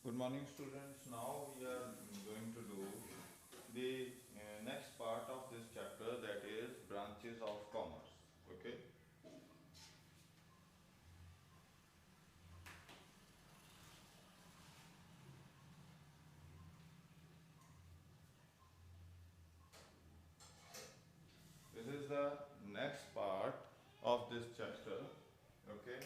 Good morning, students. Now we are going to do the next part of this chapter, that is branches of commerce. Okay. This is the next part of this chapter. Okay.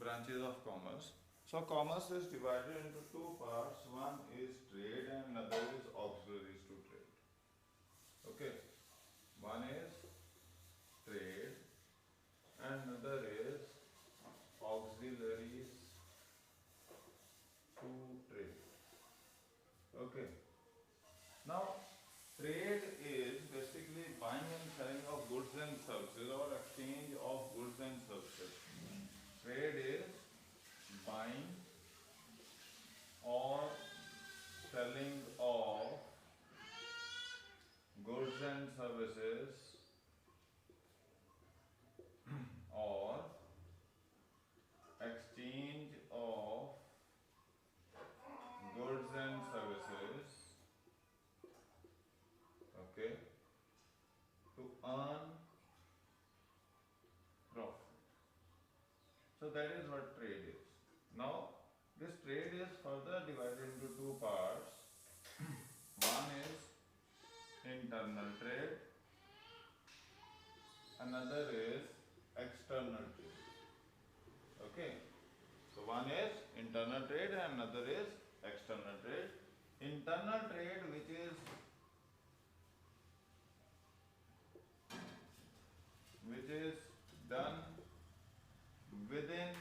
Branches of commerce. So commerce is divided into two parts. One is trade and another is auxiliaries to trade. Okay. One is trade and another is auxiliaries to trade. Okay. Now, trade is basically buying and selling of goods and services or exchange of goods and services. Trade is buying or selling of goods and services or exchange of goods and services, okay, to earn profit. So that is what trade is. Now, this trade is further divided into two parts. One is internal trade, another is external trade. Okay. So one is internal trade and another is external trade. Internal trade, which is done within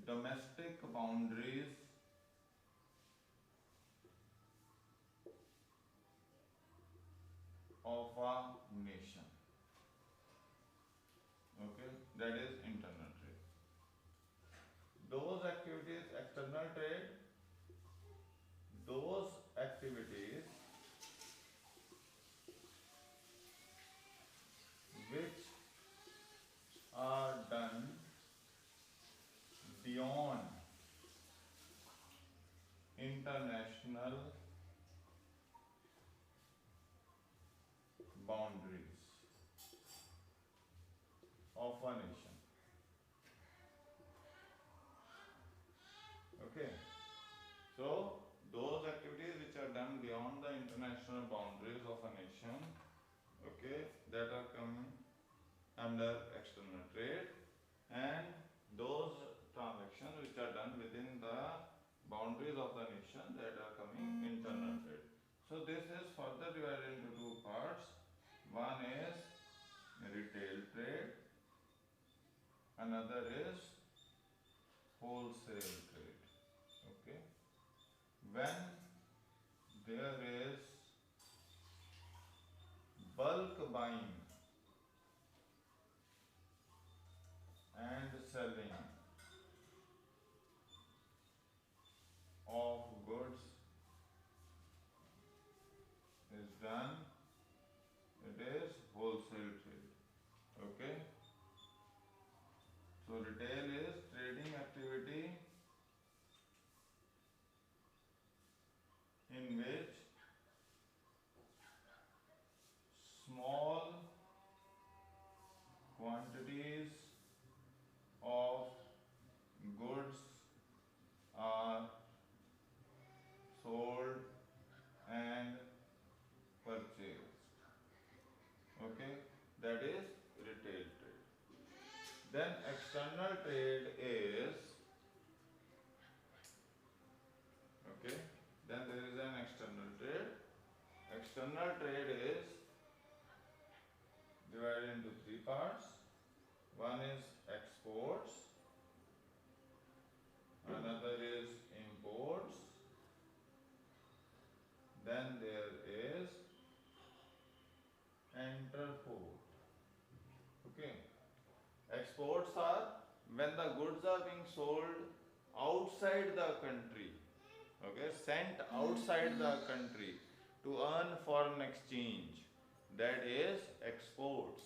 domestic boundaries of a nation. Okay, that is internal trade. Those activities, external trade, those activities which are done beyond international boundaries of a nation. Okay. So, those activities which are done beyond the international boundaries of a nation, okay, that are coming under external trade, and those transactions which are done within the boundaries of the nation, that are coming internal trade. So, this is further divided into two parts. One is retail trade, another is wholesale trade. Okay. When there is bulk buying and selling of goods is done, it is wholesale trade. Okay. So retail is trading activity in which small quantities of goods are sold and purchased. Okay, that is retail trade. Then external trade is, okay, then there is an external trade. External trade is divided into three parts. One is exports, another is imports, then there is interport. Okay. Exports are when the goods are being sold outside the country, okay, sent outside the country to earn foreign exchange. That is exports.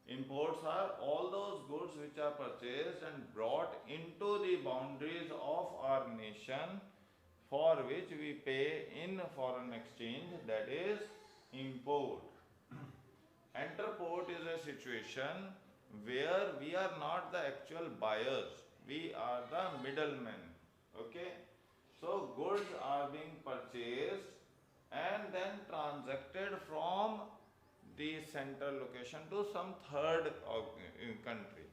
Imports are all those goods which are purchased and brought into the boundaries of our nation for which we pay in foreign exchange, that is import. Entreport is a situation where we are not the actual buyers, we are the middlemen. Okay, so goods are being purchased and then transacted from the central location to some third country.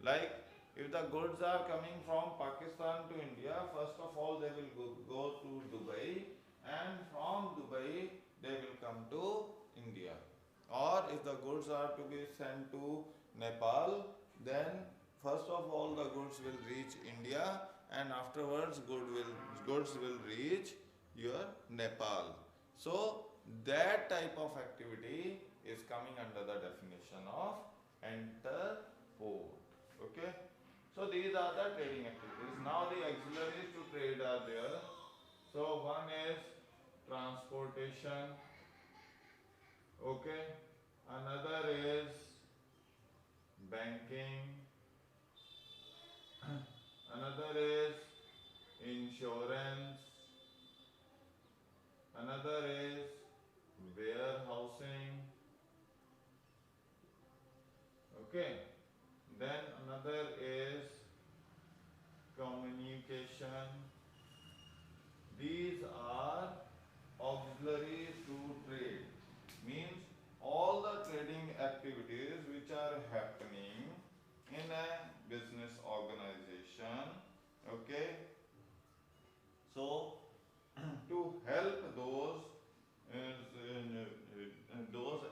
Like if the goods are coming from Pakistan to India, first of all they will go to Dubai, and from Dubai they will come to India. Or if the goods are to be sent to Nepal, then first of all the goods will reach India, and afterwards goods will reach your Nepal. So that type of activity is coming under the definition of interport. Okay, so these are the trading activities. Now the auxiliaries to trade are there. So one is transportation. Okay, another is banking, another is insurance, another is warehousing. Okay, then another is communication. These are auxiliaries to trade, means all the trading activities which are happening in a business organization. Okay, so to help those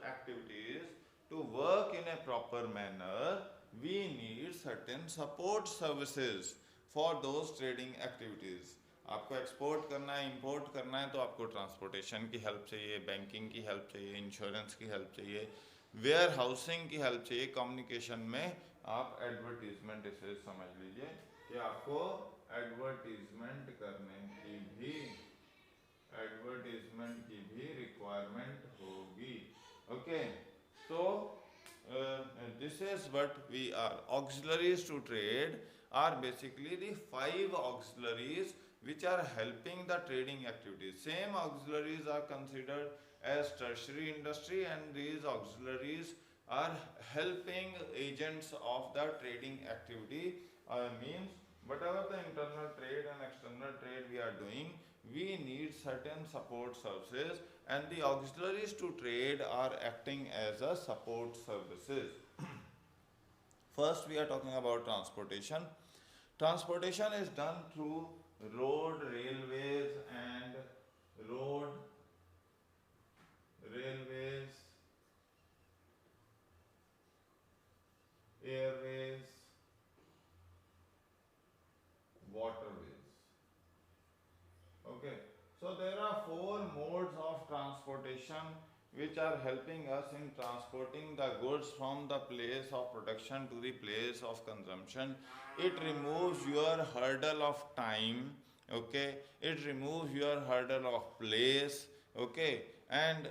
activities to work in a proper manner, we need certain support services for those trading activities. आपको export करना है, import करना है, तो आपको transportation की help चाहिए, banking की हेल्प चाहिए, इंश्योरेंस की हेल्प चाहिए, वेयर हाउसिंग की हेल्प चाहिए, कम्युनिकेशन में आप एडवर्टीजमेंट इसे समझ लीजिए कि आपको एडवर्टीजमेंट की भी रिक्वायरमेंट होगी. Okay, so this is what we are. Auxiliaries to trade are basically the 5 auxiliaries which are helping the trading activities. Same auxiliaries are considered as tertiary industry, and these auxiliaries are helping agents of the trading activity. Means whatever the internal trade and external trade we are doing, we need certain support services, and the auxiliaries to trade are acting as a support services. First we are talking about transportation. Transportation is done through road, railways, airways, waterways. Okay, so there are 4 modes of transportation which are helping us in transporting the goods from the place of production to the place of consumption. It removes your hurdle of time. Okay, it removes your hurdle of place. Okay, and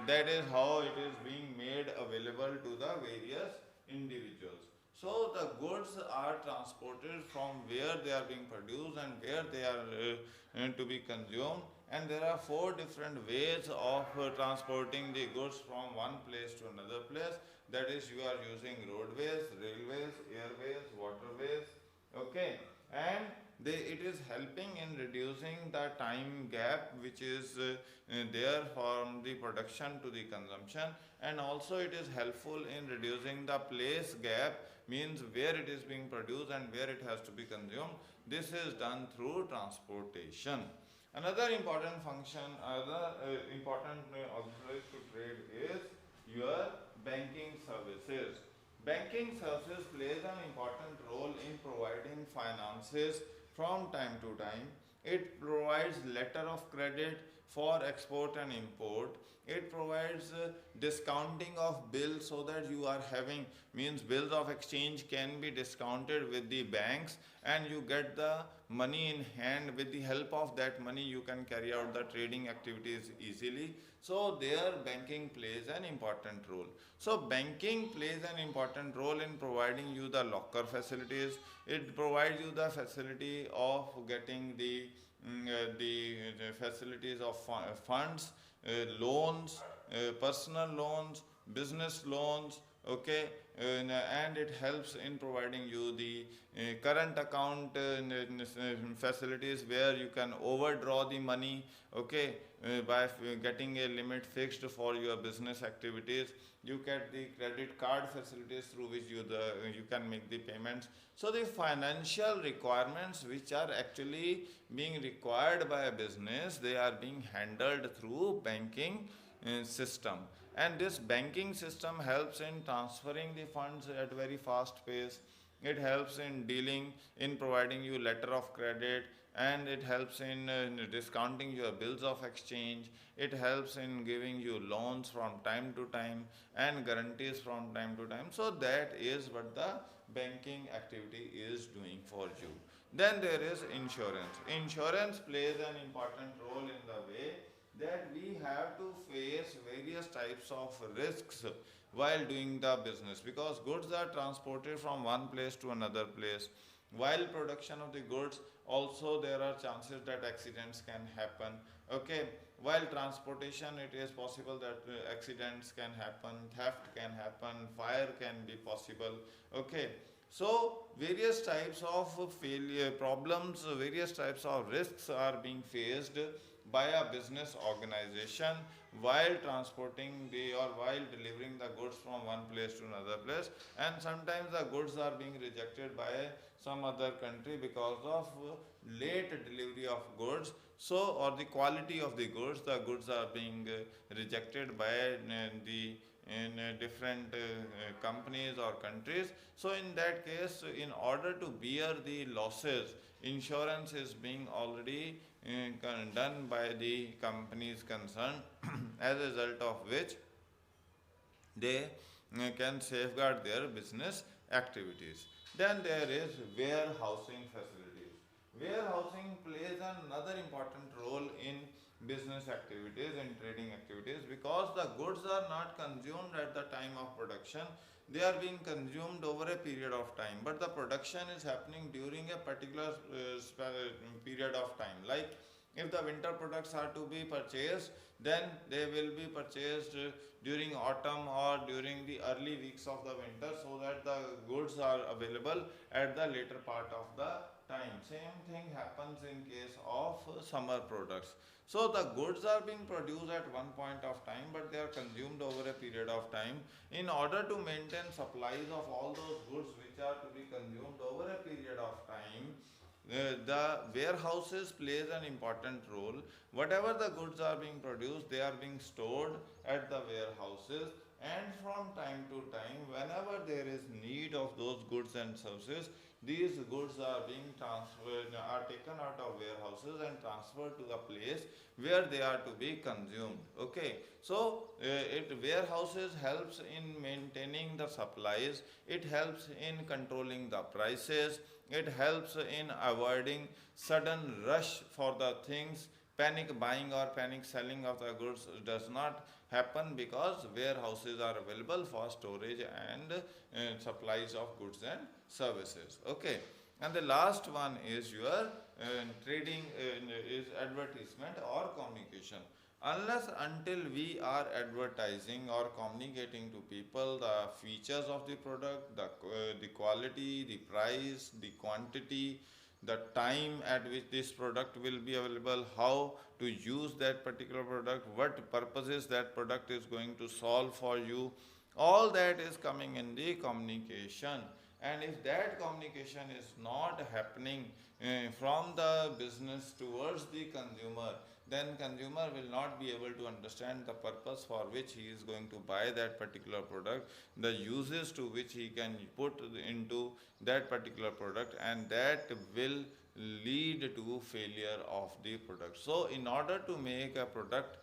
that is how it is being made available to the various individuals. So the goods are transported from where they are being produced and where they are to be consumed, and there are 4 different ways of transporting the goods from one place to another place. That is, you are using roadways, railways, airways, waterways. Okay, and it is helping in reducing the time gap which is there from the production to the consumption, and also it is helpful in reducing the place gap, means where it is being produced and where it has to be consumed. This is done through transportation. Another important function, important auxiliary to trade is your banking services. Banking services plays an important role in providing finances from time to time. It provides letter of credit, for export and import. It provides discounting of bills, so that you are having, means bills of exchange can be discounted with the banks, and you get the money in hand. With the help of that money you can carry out the trading activities easily. So there banking plays an important role. So banking plays an important role in providing you the locker facilities. It provides you the facility of getting the facilities of funds, loans, personal loans, business loans, okay, and it helps in providing you the current account facilities, where you can overdraw the money, okay, by getting a limit fixed for your business activities. You get the credit card facilities through which you can make the payments. So the financial requirements which are actually being required by a business, they are being handled through banking system. And this banking system helps in transferring the funds at very fast pace. It helps in dealing, in providing you letter of credit, and it helps in discounting your bills of exchange. It helps in giving you loans from time to time and guarantees from time to time. So that is what the banking activity is doing for you. Then there is insurance. Insurance plays an important role in the way that we have to face various types of risks while doing the business, because goods are transported from one place to another place. While production of the goods, also there are chances that accidents can happen, okay. While transportation, it is possible that accidents can happen, theft can happen, fire can be possible, okay. So various types of failure problems, various types of risks are being faced by a business organization while transporting the, or while delivering the goods from one place to another place. And sometimes the goods are being rejected by some other country because of late delivery of goods. So, or the quality of the goods are being rejected by the in different companies or countries. So in that case, in order to bear the losses, insurance is being already done by the companies concerned, as a result of which they can safeguard their business activities. Then there is warehousing facilities. Warehousing plays another important role in business activities and trading activities, because the goods are not consumed at the time of production, they are being consumed over a period of time, but the production is happening during a particular period of time. Like if the winter products are to be purchased, then they will be purchased during autumn or during the early weeks of the winter, so that the goods are available at the later part of the time. Same thing happens in case of summer products. So the goods are being produced at one point of time, but they are consumed over a period of time. In order to maintain supplies of all those goods which are to be consumed over a period of time, the warehouses plays an important role. Whatever the goods are being produced, they are being stored at the warehouses, and from time to time, whenever there is need of those goods and services, these goods are being transferred, are taken out of warehouses and transferred to a place where they are to be consumed, okay. So it warehouses helps in maintaining the supplies, it helps in controlling the prices, it helps in avoiding sudden rush for the things. Panic buying or panic selling of the goods does not happen, because warehouses are available for storage and supplies of goods and services, okay. And the last one is your trading, is advertisement or communication. Unless until we are advertising or communicating to people the features of the product, the quality, the price, the quantity, the time at which this product will be available, how to use that particular product, what purposes that product is going to solve for you, all that is coming in the communication. And if that communication is not happening from the business towards the consumer, then consumer will not be able to understand the purpose for which he is going to buy that particular product, the uses to which he can put into that particular product, and that will lead to failure of the product. So in order to make a product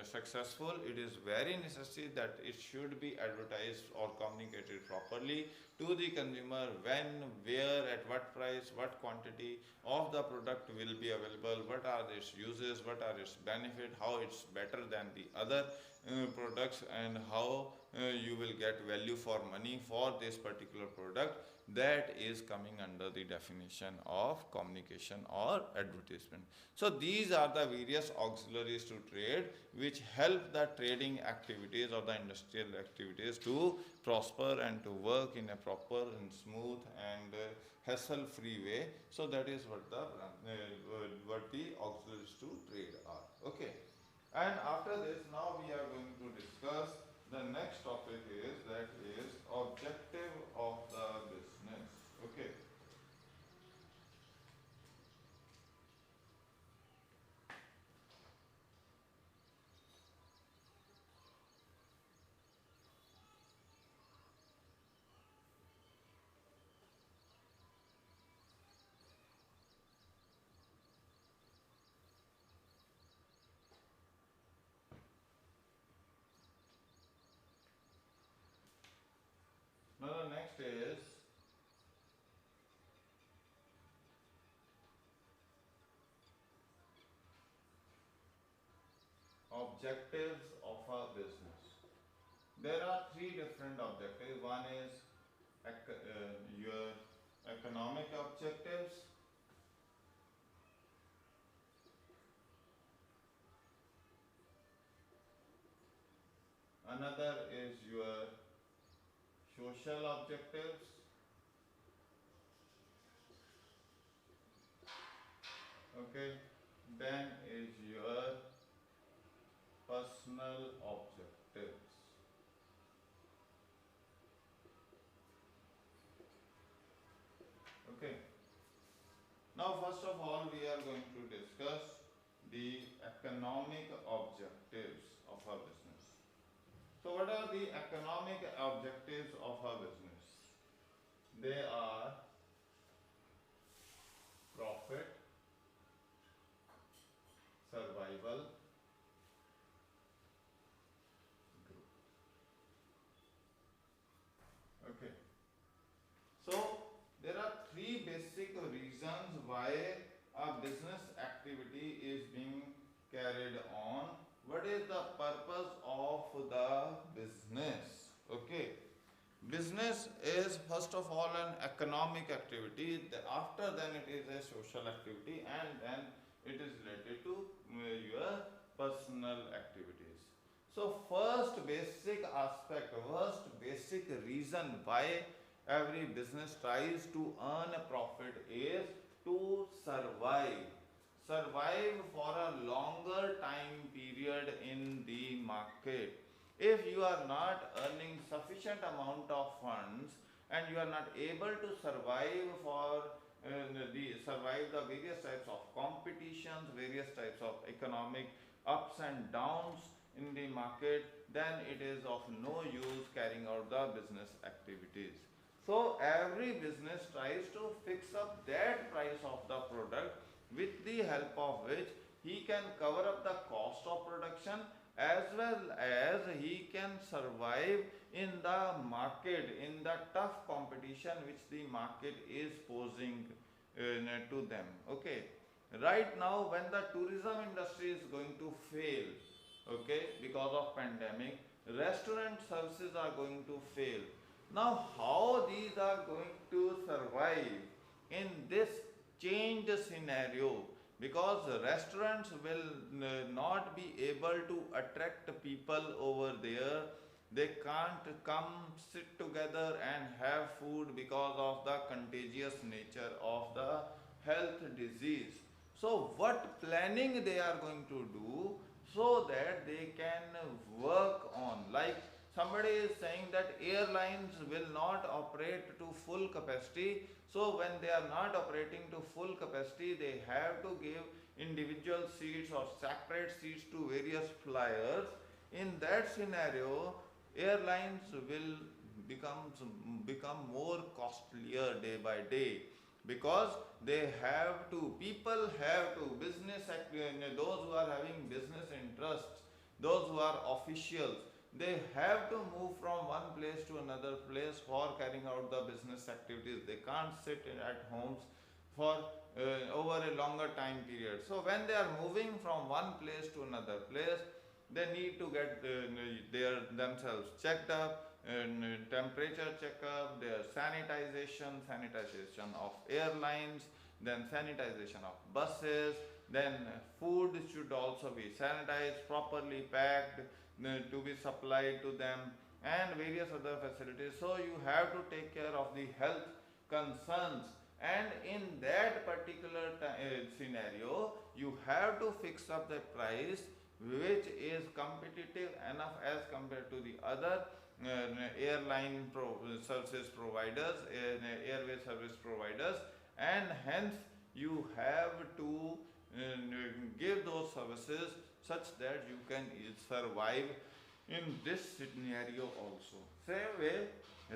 successful, it is very necessary that it should be advertised or communicated properly to the consumer: when, where, at what price, what quantity of the product will be available, what are its uses, what are its benefit, how it's better than the other products, and how you will get value for money for this particular product. That is coming under the definition of communication or advertisement. So these are the various auxiliaries to trade which help the trading activities or the industrial activities to prosper and to work in a proper and smooth and hassle free way. So that is what the auxiliaries to trade are. Okay. And after this, now we are going to discuss the next topic is, that is objective of the business. Okay. Now the next is objectives of a business. There are three different objectives. One is your economic objectives. Another is your social objectives. Okay. Then is your personal objectives. Okay. Now first of all we are going to discuss the economic objectives of a business. So what are the economic objectives of a business? They are profit, survival, growth. Okay. So there are three basic reasons why a business activity is being carried on. What is the purpose of the business? Okay. Business is first of all an economic activity, after then it is a social activity, and then it is related to your personal activities. So first basic aspect, first basic reason why every business tries to earn a profit is to survive. Survive for a longer time period in the market. If you are not earning sufficient amount of funds and you are not able to survive for survive the various types of competitions, various types of economic ups and downs in the market, then it is of no use carrying out the business activities. So every business tries to fix up that price of the product with the help of which he can cover up the cost of production, as well as he can survive in the market, in the tough competition which the market is posing to them. Okay. Right now when the tourism industry is going to fail, okay, because of pandemic, restaurant services are going to fail. Now how these are going to survive in this changed scenario? Because restaurants will not be able to attract people over there. They can't come sit together and have food because of the contagious nature of the health disease. So what planning they are going to do so that they can work on? Like somebody is saying that airlines will not operate to full capacity, so when they are not operating to full capacity, they have to give individual seats or separate seats to various flyers. In that scenario, airlines will become more costlier day by day. because they have to, people have to, those who are having business interests, those who are officials, they have to move from one place to another place for carrying out the business activities. They can't sit at homes for over a longer time period. So when they are moving from one place to another place, they need to get their themselves checked up, temperature checkup, their sanitization of airlines, then sanitization of buses, then food should also be sanitized, properly packed, to be supplied to them, and various other facilities. So you have to take care of the health concerns, and in that particular scenario you have to fix up the price which is competitive enough as compared to the other services providers, airway service providers, and hence you have to give those services such that you can survive in this scenario also. Same way,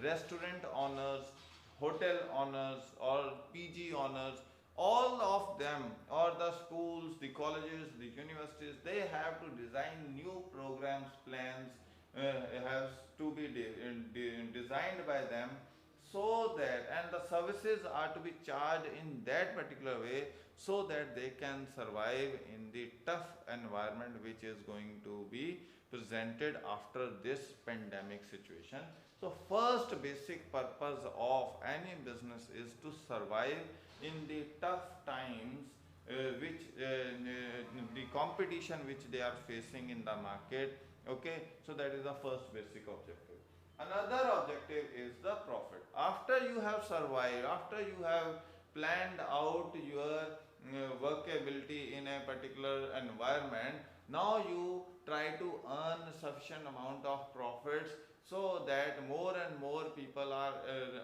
restaurant owners, hotel owners, or PG owners, all of them, or the schools, the colleges, the universities, they have to design new programs, plans, has to be designed by them, so that, and the services are to be charged in that particular way, so that they can survive in the tough environment which is going to be presented after this pandemic situation. So first basic purpose of any business is to survive in the tough times, which the competition which they are facing in the market. Okay, so that is the first basic objective. Another objective is the profit. After you have survived, after you have planned out your workability in a particular environment, now you try to earn sufficient amount of profits, so that more and more people are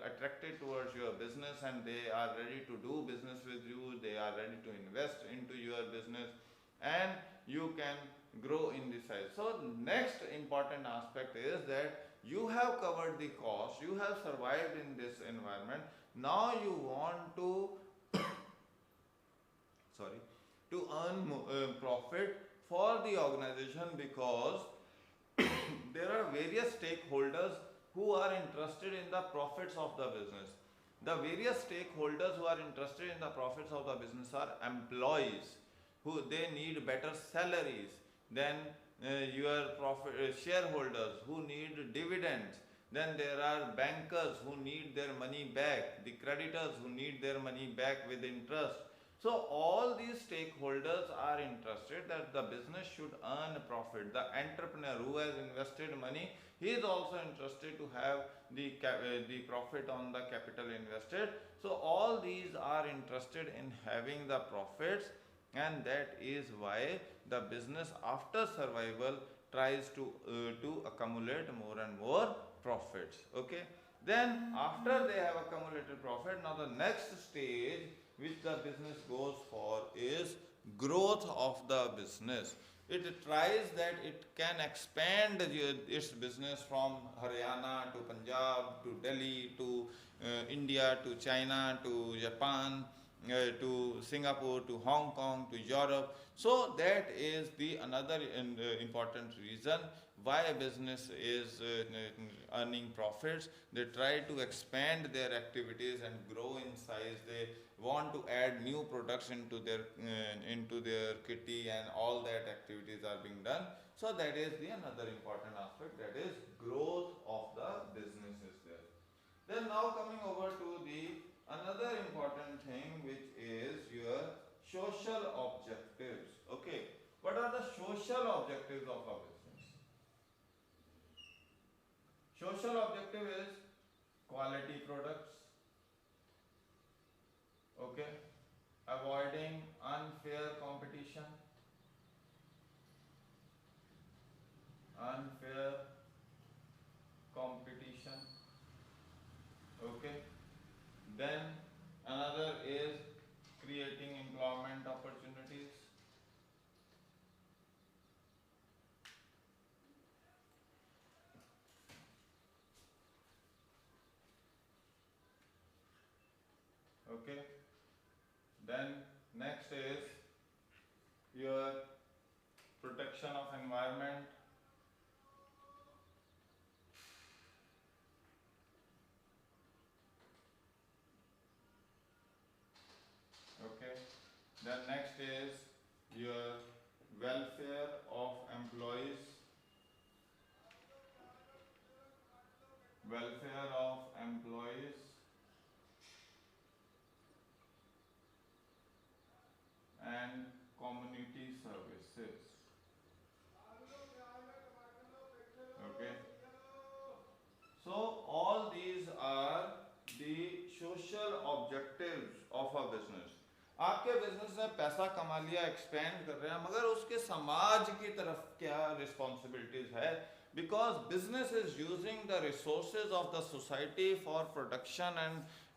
attracted towards your business, and they are ready to do business with you, they are ready to invest into your business, and you can grow in this size. So next important aspect is that you have covered the cost, you have survived in this environment, now you want to sorry, to earn profit for the organization, because there are various stakeholders who are interested in the profits of the business. The various stakeholders who are interested in the profits of the business are employees, who they need better salaries, then your profit shareholders who need dividends, then there are bankers who need their money back, the creditors who need their money back with interest. So all these stakeholders are interested that the business should earn a profit. The entrepreneur who has invested money, he is also interested to have the profit on the capital invested. So all these are interested in having the profits, and that is why the business after survival tries to accumulate more and more profits. Okay, then after they have accumulated profit, now the next stage which the business goes for is growth of the business. It tries that it can expand its business from Haryana to Punjab to Delhi to India to China to Japan to Singapore to Hong Kong to Europe. So that is the another important reason why a business is earning profits. They try to expand their activities and grow in size. They want to add new products into their kitty, and all that activities are being done. So that is the another important aspect, that is growth of the business is there. Then now coming over to the another important thing, which is your social objectives. Okay, what are the social objectives of a business? Social objective is quality products. Okay, avoiding unfair competition, unfair competition. Okay, then another is creating employment opportunities. Okay. Then next is your protection of environment. Okay. Then next is your welfare of employees. Welfare of employees and community services. Okay. So all these are the social objectives of a business. आपके business ने पैसा कमा लिया, expand कर रहे हैं, मगर उसके समाज की तरफ क्या रिस्पॉन्सिबिलिटीज है? Because business is using the resources of the society for production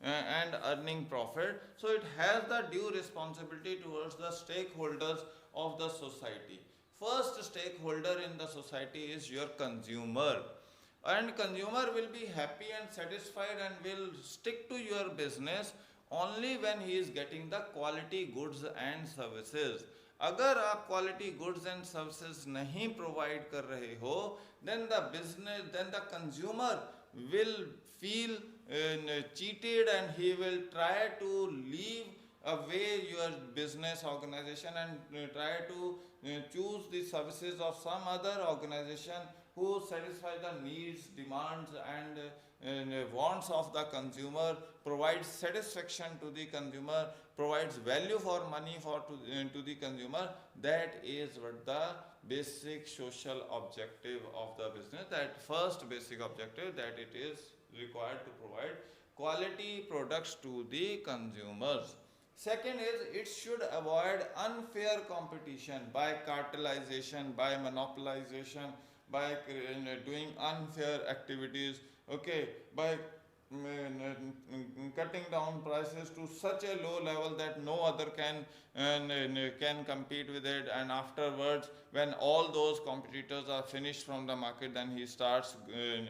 and earning profit, so it has the due responsibility towards the stakeholders of the society. First stakeholder in the society is your consumer, and consumer will be happy and satisfied and will stick to your business only when he is getting the quality goods and services. अगर आप quality goods and services नहीं provide कर रहे हो, then the consumer will feel cheated and he will try to leave away your business organization and try to choose the services of some other organization who satisfy the needs, demands and wants of the consumer, provides satisfaction to the consumer, provides value for money to the consumer. That is what the basic social objective of the business, that first basic objective, that it is required to provide quality products to the consumers. Second is it should avoid unfair competition by cartelization, by monopolization, by doing unfair activities, okay, by cutting down prices to such a low level that no other can compete with it, and afterwards when all those competitors are finished from the market, then he starts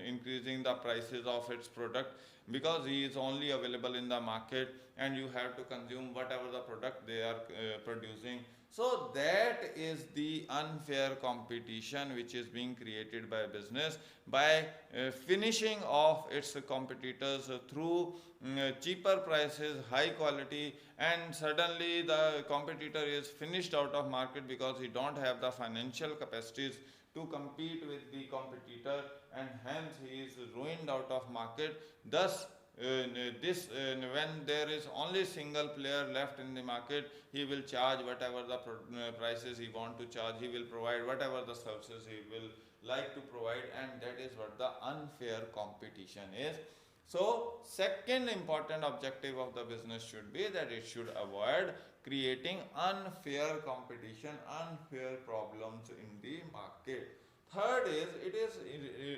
increasing the prices of its product, because he is only available in the market and you have to consume whatever the product they are producing. So that is the unfair competition which is being created by business by finishing off its competitors through cheaper prices, high quality, and suddenly the competitor is finished out of market because he don't have the financial capacities to compete with the competitor, and hence he is ruined out of market. Thus when there is only single player left in the market, he will charge whatever the prices he want to charge, he will provide whatever the services he will like to provide, and that is what the unfair competition is. So second important objective of the business should be that it should avoid creating unfair competition, unfair problems in the market. Third is it is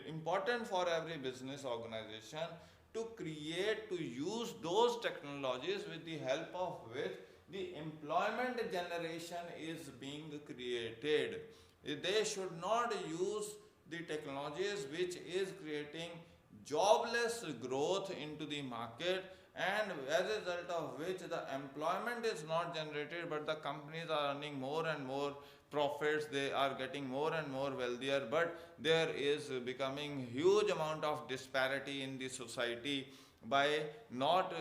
important for every business organization to use those technologies with the help of which the employment generation is being created. They should not use the technologies which is creating jobless growth into the market, and as a result of which the employment is not generated, but the companies are earning more and more profits, they are getting more and more wealthier, but there is becoming huge amount of disparity in the society by not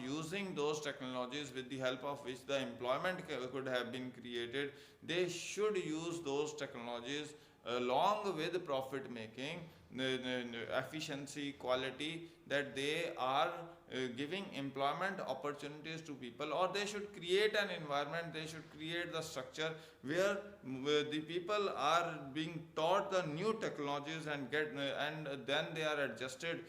using those technologies with the help of which the employment could have been created. They should use those technologies along with profit making, efficiency, quality, that they are giving employment opportunities to people, or they should create an environment, they should create the structure where the people are being taught the new technologies and then they are adjusted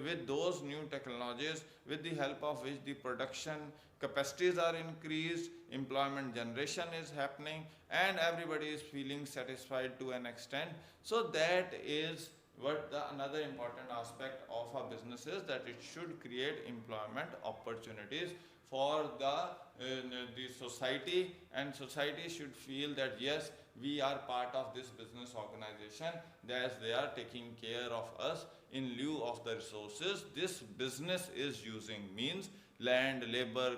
with those new technologies, with the help of which the production capacities are increased, employment generation is happening, and everybody is feeling satisfied to an extent. So that is What the another important aspect of a business is that it should create employment opportunities for the society, and society should feel that yes, we are part of this business organization, that they are taking care of us in lieu of the resources this business is using, means land, labor,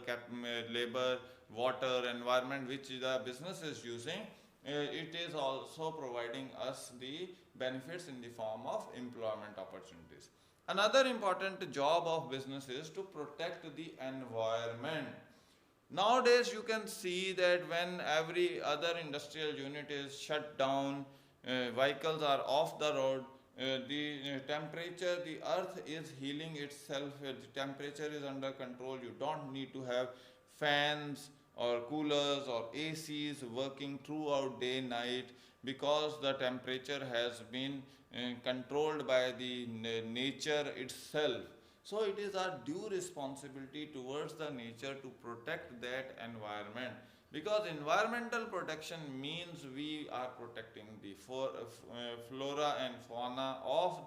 water, environment which the business is using. It is also providing us the benefits in the form of employment opportunities. Another important job of business is to protect the environment. Nowadays, you can see that when every other industrial unit is shut down, vehicles are off the road, the temperature, the earth is healing itself, the temperature is under control. You don't need to have fans or coolers or ACs working throughout day night, because the temperature has been controlled by the nature itself. So it is our due responsibility towards the nature to protect that environment, because environmental protection means we are protecting the flora and fauna of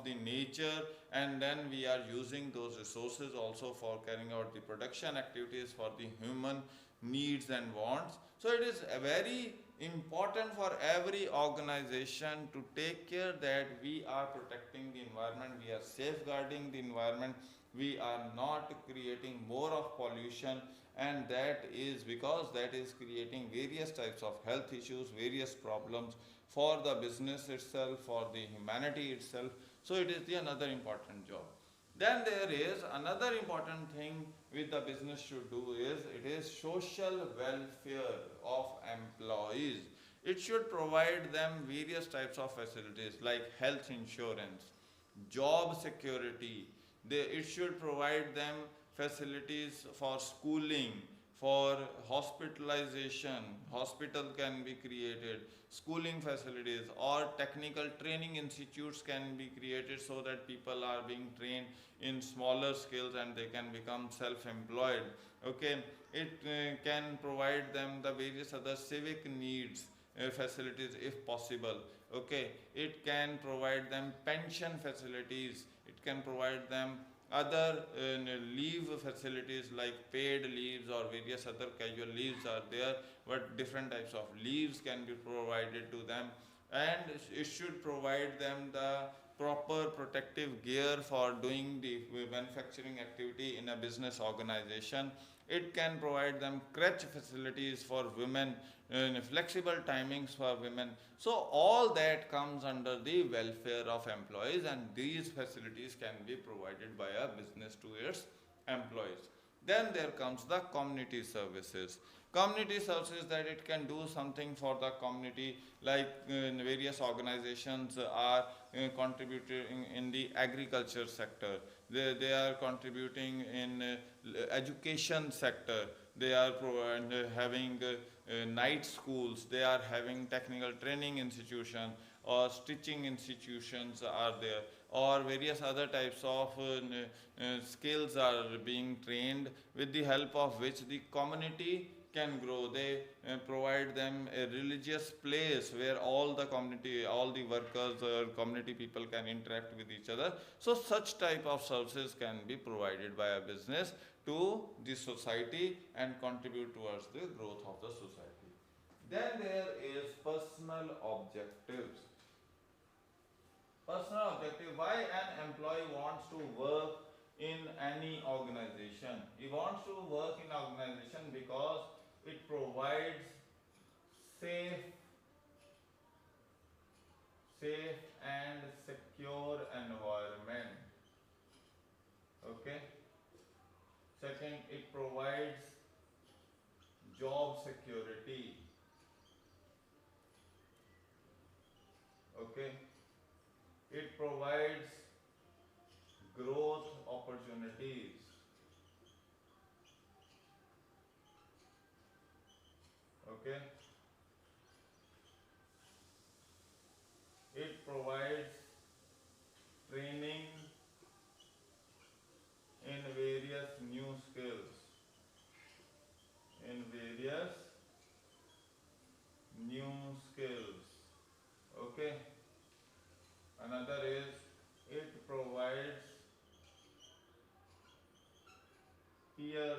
the nature, and then we are using those resources also for carrying out the production activities for the human needs and wants. So it is very important for every organization to take care that we are protecting the environment, we are safeguarding the environment, we are not creating more of pollution, and that is because that is creating various types of health issues, various problems for the business itself, for the humanity itself. So it is the another important job. Then there is another important thing which the business should do is it is social welfare of employees. It should provide them various types of facilities like health insurance, job security. It should provide them facilities for schooling, for hospitalization. Hospital can be created, schooling facilities or technical training institutes can be created so that people are being trained in smaller skills and they can become self-employed. Okay, it can provide them the various other civic needs facilities if possible. Okay, it can provide them pension facilities, it can provide them other leave facilities like paid leaves or various other casual leaves are there, but different types of leaves can be provided to them, and it should provide them the proper protective gear for doing the manufacturing activity in a business organization. It can provide them crèche facilities for women, flexible timings for women. So all that comes under the welfare of employees, and these facilities can be provided by a business to its employees. Then there comes the community services. Community services, that it can do something for the community, like various organizations are contributing in the agriculture sector, they are contributing in education sector, they are having night schools, they are having technical training institutions or stitching institutions are there, or various other types of skills are being trained, with the help of which the community can grow. They provide them a religious place where all the community, all the workers or community people can interact with each other. So such type of services can be provided by a business to the society and contribute towards the growth of the society. Then there is personal objectives. Personal objective, why an employee wants to work in any organization. He wants to work in organization because it provides safe, safe and secure environment. Okay. Second, it provides job security. Okay. It provides growth opportunities. Okay. It provides training in various new skills. In various new skills. Okay. peer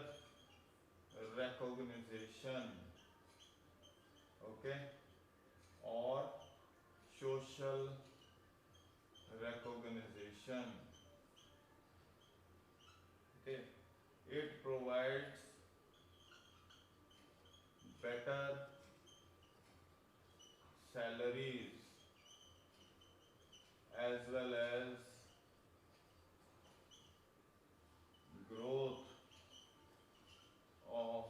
recognition, okay, or social recognition, okay. It provides better salaries as well as growth of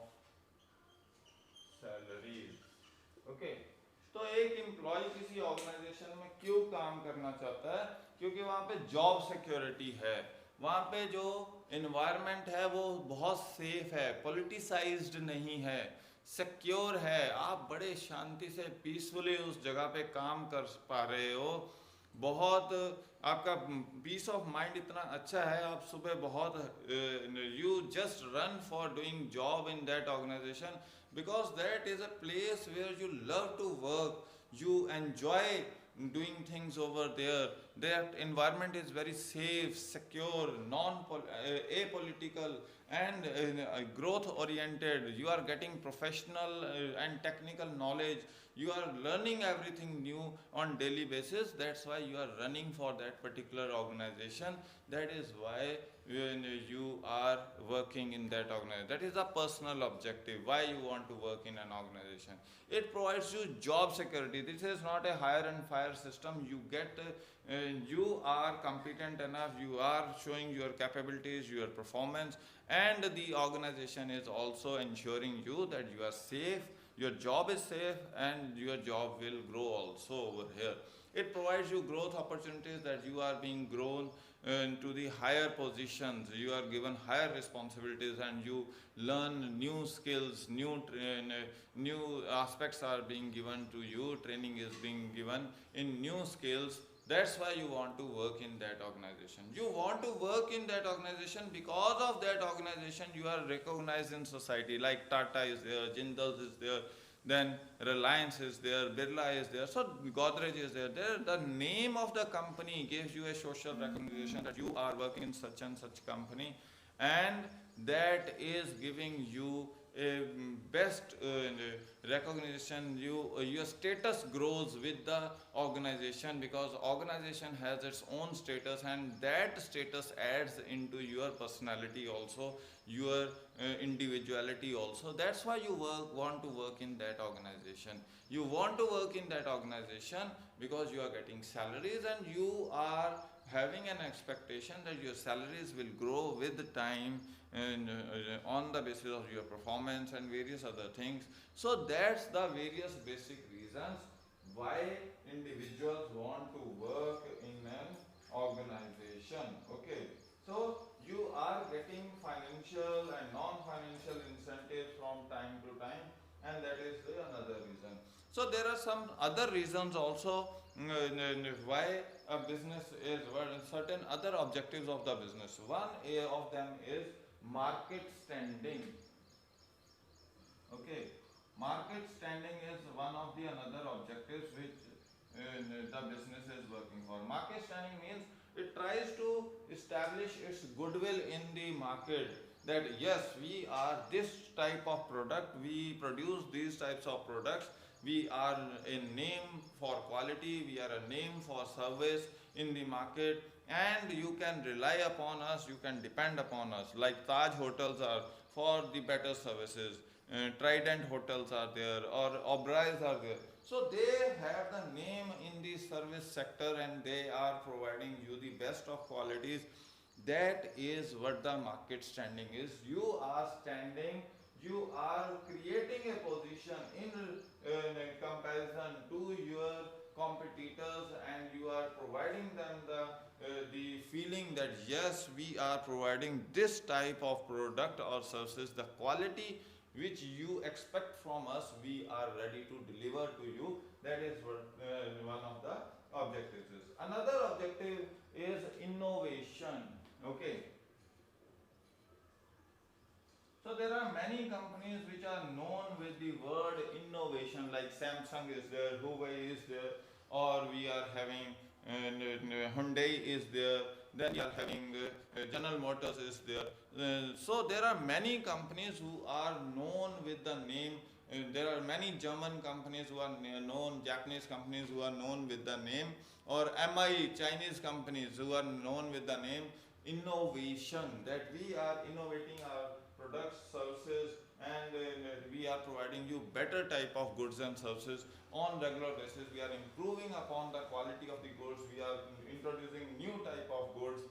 salaries, okay. तो एक employ किसी organisation में क्यों काम करना चाहता है? क्योंकि वहाँ पे जॉब सिक्योरिटी है, वहाँ पे जो इन्वायरमेंट है वो बहुत सेफ है, पॉलिटिसाइज्ड नहीं है, सिक्योर है, आप बड़े शांति से पीसफुली उस जगह पे काम कर पा रहे हो, बहुत आपका पीस ऑफ माइंड इतना अच्छा है, आप सुबह बहुत you just run for doing job in that organisation because that is a place where you love to work, you enjoy doing things over there, that environment is very safe, secure, apolitical and growth oriented, you are getting professional and technical knowledge, you are learning everything new on daily basis, that's why you are running for that particular organization, that is why when you are working in that organization, that is the personal objective why you want to work in an organization. It provides you job security, this is not a hire and fire system, you get you are competent enough, you are showing your capabilities, your performance, and the organization is also ensuring you that you are safe, your job is safe, and your job will grow also over here. It provides you growth opportunities, that you are being grown into the higher positions, you are given higher responsibilities, and you learn new skills, new aspects are being given to you, training is being given in new skills. That's why you want to work in that organization. You want to work in that organization because of that organization you are recognized in society, like Tata is there, Jindal is there, then Reliance is there, Birla is there, so Godrej is there. The name of the company gives you a social recognition that you are working in such and such company, and that is giving you a best recognition. Your status grows with the organization, because organization has its own status, and that status adds into your personality also, your individuality also. That's why you want to work in that organization. You want to work in that organization because you are getting salaries, and you are having an expectation that your salaries will grow with the time, and on the basis of your performance and various other things. So that's the various basic reasons why individuals want to work in an organization, okay. So you are getting financial and non-financial incentives from time to time, and that is another reason. So there are some other reasons also why a business is, certain other objectives of the business. One of them is market standing, okay. Market standing is one of the another objectives which the business is working for. Market standing means it tries to establish its goodwill in the market, that yes, we are this type of product, we produce these types of products, we are a name for quality, we are a name for service in the market, and you can rely upon us, you can depend upon us. Like Taj hotels are for the better services, Trident hotels are there, or Oberoi's are there. So they have the name in the service sector, and they are providing you the best of qualities. That is what the market standing is. You are standing, you are creating a position in comparison to your competitors, and you are providing them the feeling that yes, we are providing this type of product or services, the quality which you expect from us, we are ready to deliver to you. That is what one of the objectives is. Another objective is innovation, okay. So there are many companies which are known with the word innovation, like Samsung is there, Huawei is there, or we are having Hyundai is there, then we are having General Motors is there. So there are many companies who are known with the name. There are many German companies who are known, Japanese companies who are known with the name, or MI Chinese companies who are known with the name innovation, that we are innovating our products, services, and we are providing you better type of goods and services on regular basis. We are improving upon the quality of the goods. We are introducing new type of goods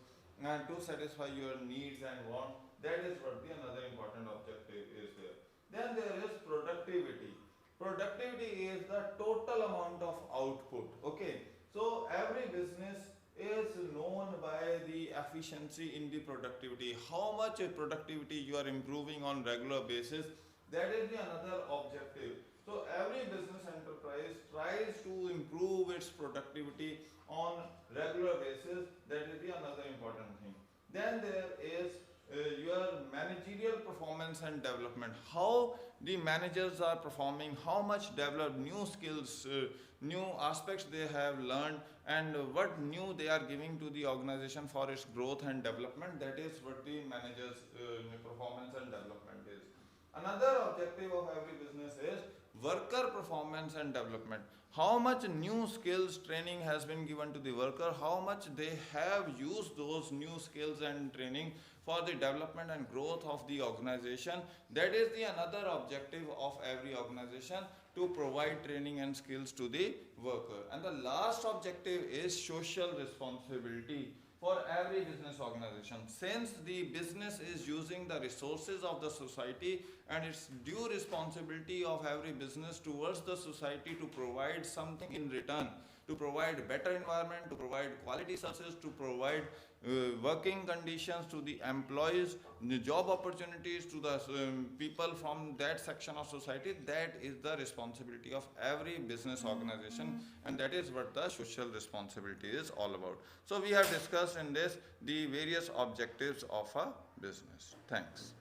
and to satisfy your needs and wants. That is what the another important objective is there. Then there is productivity. Productivity is the total amount of output. Okay, so every business is known by the efficiency in the productivity. How much productivity you are improving on regular basis, that is the another objective. So every business enterprise tries to improve its productivity on regular basis. That is the another important thing. Then there is your managerial performance and development. How the managers are performing, how much developed new skills, new aspects they have learned, and what new they are giving to the organization for its growth and development. That is what the managers performance and development is. Another objective of every business is worker performance and development. How much new skills training has been given to the worker, how much they have used those new skills and training for the development and growth of the organization. That is the another objective of every organization, to provide training and skills to the worker. And the last objective is social responsibility for every business organization. Since the business is using the resources of the society, and it's due responsibility of every business towards the society to provide something in return, to provide better environment, to provide quality services, to provide working conditions to the employees, the job opportunities to the people from that section of society. That is the responsibility of every business organization, and that is what the social responsibility is all about. So we have discussed in this the various objectives of a business. Thanks.